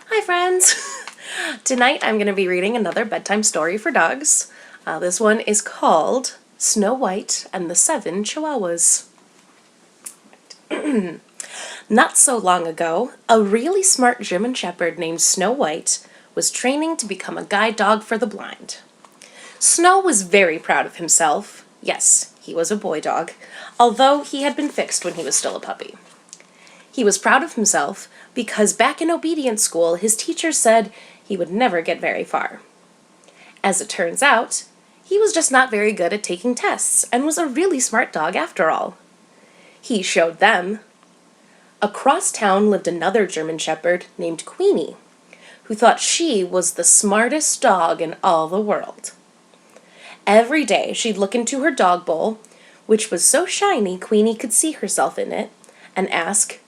Hi friends! Tonight I'm going to be reading another bedtime story for dogs. This one is called Snow White and the Seven Chihuahuas. Not so long ago, a really smart German Shepherd named Snow White was training to become a guide dog for the blind. Snow was very proud of himself. Yes, he was a boy dog, although he had been fixed when he was still a puppy. He was proud of himself because back in obedience school, his teacher said he would never get very far. As it turns out, he was just not very good at taking tests and was a really smart dog after all. He showed them. Across town lived another German Shepherd named Queenie, who thought she was the smartest dog in all the world. Every day she'd look into her dog bowl, which was so shiny Queenie could see herself in it, and ask,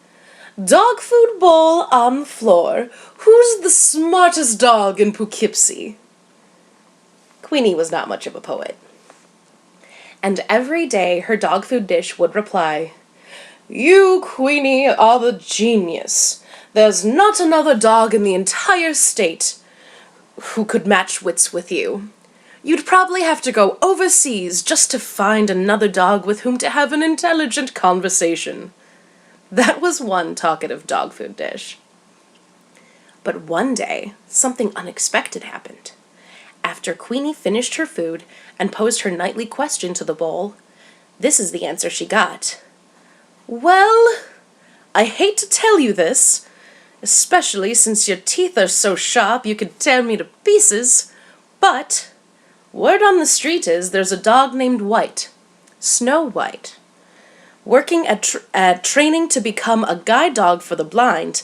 "Dog food bowl on the floor. Who's the smartest dog in Poughkeepsie?" Queenie was not much of a poet. And every day her dog food dish would reply, "You, Queenie, are the genius. There's not another dog in the entire state who could match wits with you. You'd probably have to go overseas just to find another dog with whom to have an intelligent conversation." That was one talkative dog food dish. But one day, something unexpected happened. After Queenie finished her food and posed her nightly question to the bowl, this is the answer she got. "Well, I hate to tell you this, especially since your teeth are so sharp you could tear me to pieces, but word on the street is there's a dog named White, Snow White, working at training to become a guide dog for the blind,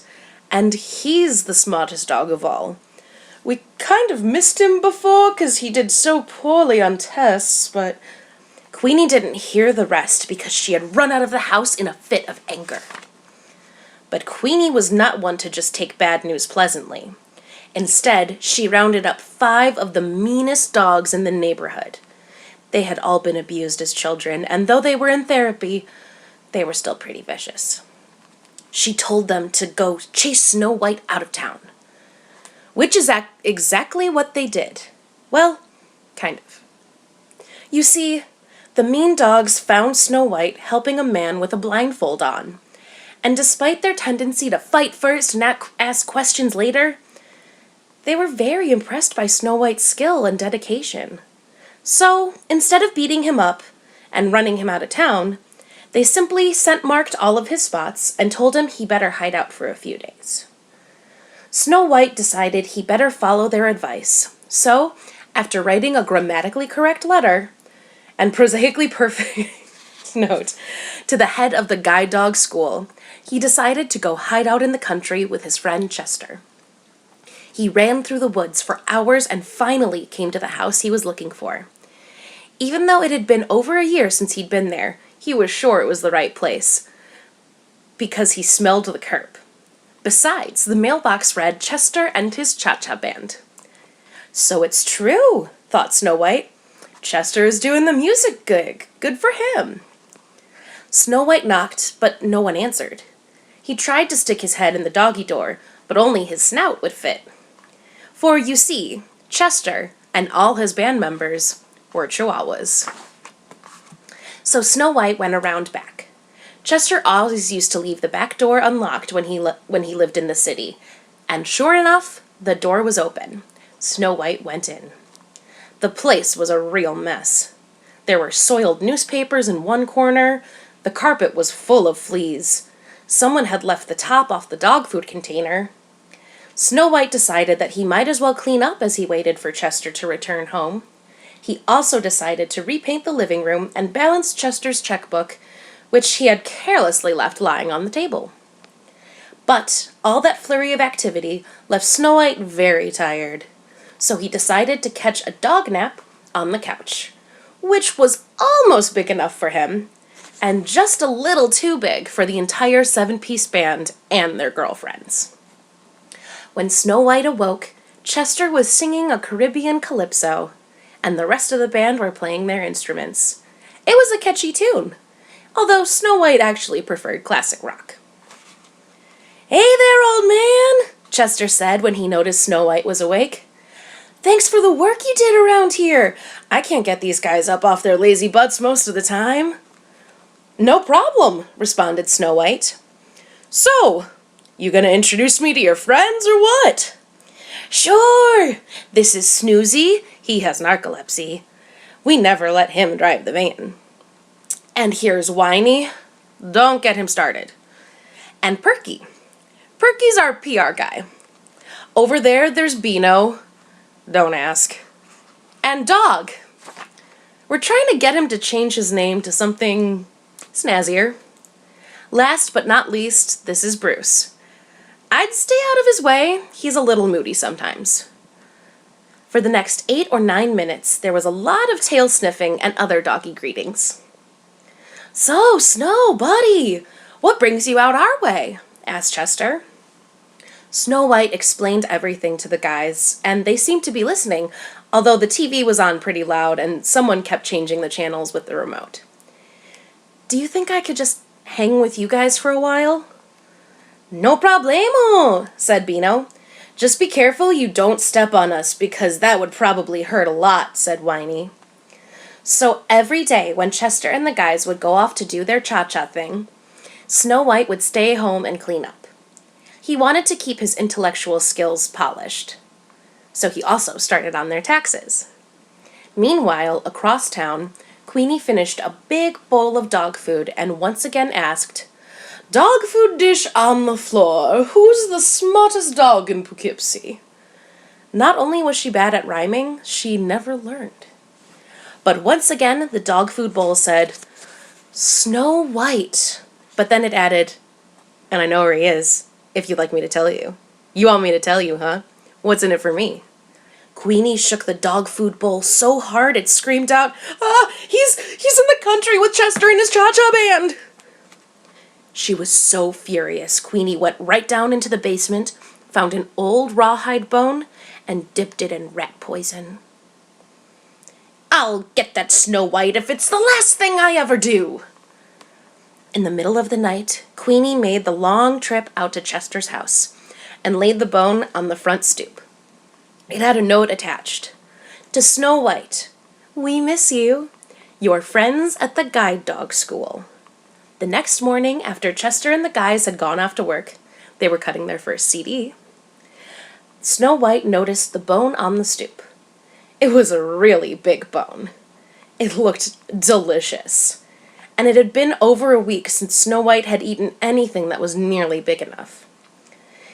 and he's the smartest dog of all. We kind of missed him before because he did so poorly on tests, but..." Queenie didn't hear the rest because she had run out of the house in a fit of anger. But Queenie was not one to just take bad news pleasantly. Instead, she rounded up 5 of the meanest dogs in the neighborhood. They had all been abused as children, and though they were in therapy, they were still pretty vicious. She told them to go chase Snow White out of town. Which is exactly what they did. Well, kind of. You see, the mean dogs found Snow White helping a man with a blindfold on. And despite their tendency to fight first and ask questions later, they were very impressed by Snow White's skill and dedication. So, instead of beating him up and running him out of town, they simply scent-marked all of his spots and told him he better hide out for a few days. Snow White decided he better follow their advice. So, after writing a grammatically correct letter and prosaically perfect note to the head of the guide dog school, he decided to go hide out in the country with his friend Chester. He ran through the woods for hours and finally came to the house he was looking for. Even though it had been over a year since he'd been there, he was sure it was the right place because he smelled the curb. Besides, the mailbox read Chester and his cha-cha band. "So it's true," thought Snow White. "Chester is doing the music gig. Good for him." Snow White knocked, but no one answered. He tried to stick his head in the doggy door, but only his snout would fit. For, you see, Chester and all his band members were Chihuahuas. So Snow White went around back. Chester always used to leave the back door unlocked when he lived in the city, and sure enough, the door was open. Snow White went in. The place was a real mess. There were soiled newspapers in one corner. The carpet was full of fleas. Someone had left the top off the dog food container. Snow White decided that he might as well clean up as he waited for Chester to return home. He also decided to repaint the living room and balance Chester's checkbook, which he had carelessly left lying on the table. But all that flurry of activity left Snow White very tired, so he decided to catch a dog nap on the couch, which was almost big enough for him, and just a little too big for the entire 7-piece band and their girlfriends. When Snow White awoke, Chester was singing a Caribbean calypso, and the rest of the band were playing their instruments. It was a catchy tune, although Snow White actually preferred classic rock. "Hey there, old man!" Chester said when he noticed Snow White was awake. "Thanks for the work you did around here. I can't get these guys up off their lazy butts most of the time." "No problem," responded Snow White. "So, you gonna introduce me to your friends or what?" "Sure. This is Snoozy. He has narcolepsy. We never let him drive the van. And here's Whiny. Don't get him started. And Perky. Perky's our PR guy. Over there's Beano. Don't ask. And Dog. We're trying to get him to change his name to something snazzier. Last but not least, this is Bruce. I'd stay out of his way. He's a little moody sometimes." For the next 8 or 9 minutes, there was a lot of tail sniffing and other doggy greetings. "So, Snow, buddy, what brings you out our way?" asked Chester. Snow White explained everything to the guys, and they seemed to be listening, although the TV was on pretty loud and someone kept changing the channels with the remote. "Do you think I could just hang with you guys for a while?" "No problemo," said Beano. "Just be careful you don't step on us, because that would probably hurt a lot," said Whiny. So every day when Chester and the guys would go off to do their cha-cha thing, Snow White would stay home and clean up. He wanted to keep his intellectual skills polished. So he also started on their taxes. Meanwhile, across town, Queenie finished a big bowl of dog food and once again asked, "Dog food dish on the floor. Who's the smartest dog in Poughkeepsie?" Not only was she bad at rhyming, she never learned. But once again, the dog food bowl said, "Snow White." But then it added, "And I know where he is, if you'd like me to tell you." "You want me to tell you, huh? What's in it for me?" Queenie shook the dog food bowl so hard it screamed out, He's in the country with Chester and his cha-cha band!" She was so furious, Queenie went right down into the basement, found an old rawhide bone, and dipped it in rat poison. "I'll get that Snow White if it's the last thing I ever do!" In the middle of the night, Queenie made the long trip out to Chester's house and laid the bone on the front stoop. It had a note attached. "To Snow White, we miss you. Your friends at the guide dog school." The next morning, after Chester and the guys had gone off to work, they were cutting their first CD. Snow White noticed the bone on the stoop. It was a really big bone. It looked delicious. And it had been over a week since Snow White had eaten anything that was nearly big enough.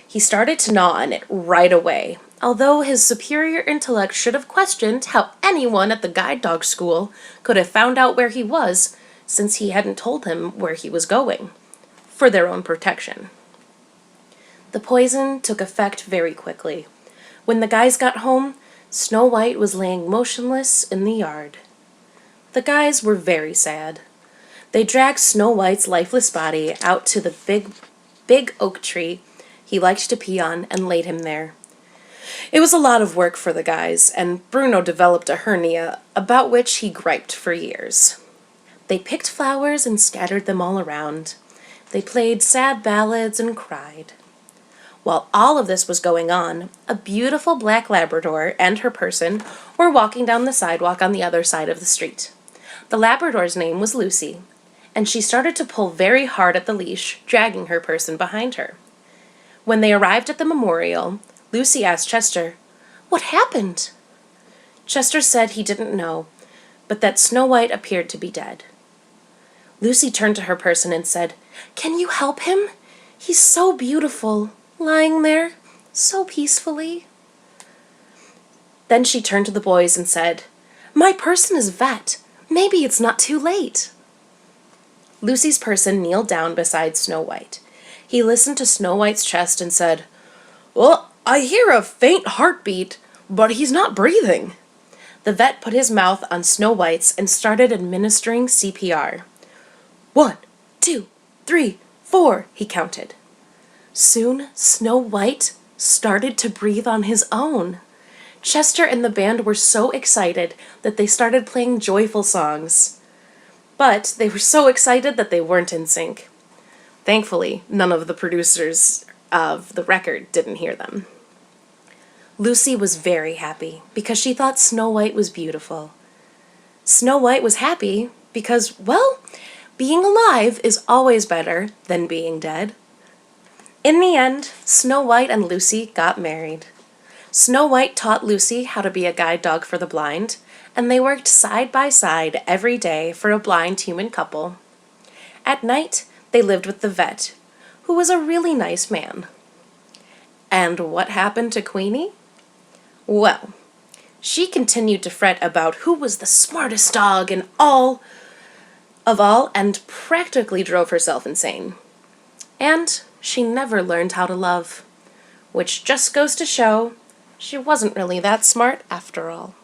He started to gnaw on it right away, although his superior intellect should have questioned how anyone at the guide dog school could have found out where he was, since he hadn't told him where he was going, for their own protection. The poison took effect very quickly. When the guys got home, Snow White was laying motionless in the yard. The guys were very sad. They dragged Snow White's lifeless body out to the big oak tree he liked to pee on and laid him there. It was a lot of work for the guys, and Bruno developed a hernia, about which he griped for years. They picked flowers and scattered them all around. They played sad ballads and cried. While all of this was going on, a beautiful black Labrador and her person were walking down the sidewalk on the other side of the street. The Labrador's name was Lucy, and she started to pull very hard at the leash, dragging her person behind her. When they arrived at the memorial, Lucy asked Chester, "What happened?" Chester said he didn't know, but that Snow White appeared to be dead. Lucy turned to her person and said, "Can you help him? He's so beautiful, lying there, so peacefully." Then she turned to the boys and said, "My person is vet. Maybe it's not too late." Lucy's person kneeled down beside Snow White. He listened to Snow White's chest and said, "Well, I hear a faint heartbeat, but he's not breathing." The vet put his mouth on Snow White's and started administering CPR. 1, 2, 3, 4, he counted. Soon, Snow White started to breathe on his own. Chester and the band were so excited that they started playing joyful songs. But they were so excited that they weren't in sync. Thankfully, none of the producers of the record didn't hear them. Lucy was very happy because she thought Snow White was beautiful. Snow White was happy because, well, being alive is always better than being dead. In the end, Snow White and Lucy got married. Snow White taught Lucy how to be a guide dog for the blind, and they worked side by side every day for a blind human couple. At night, they lived with the vet, who was a really nice man. And what happened to Queenie? Well, she continued to fret about who was the smartest dog in all and practically drove herself insane. And she never learned how to love, which just goes to show she wasn't really that smart after all.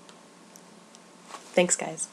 Thanks, guys.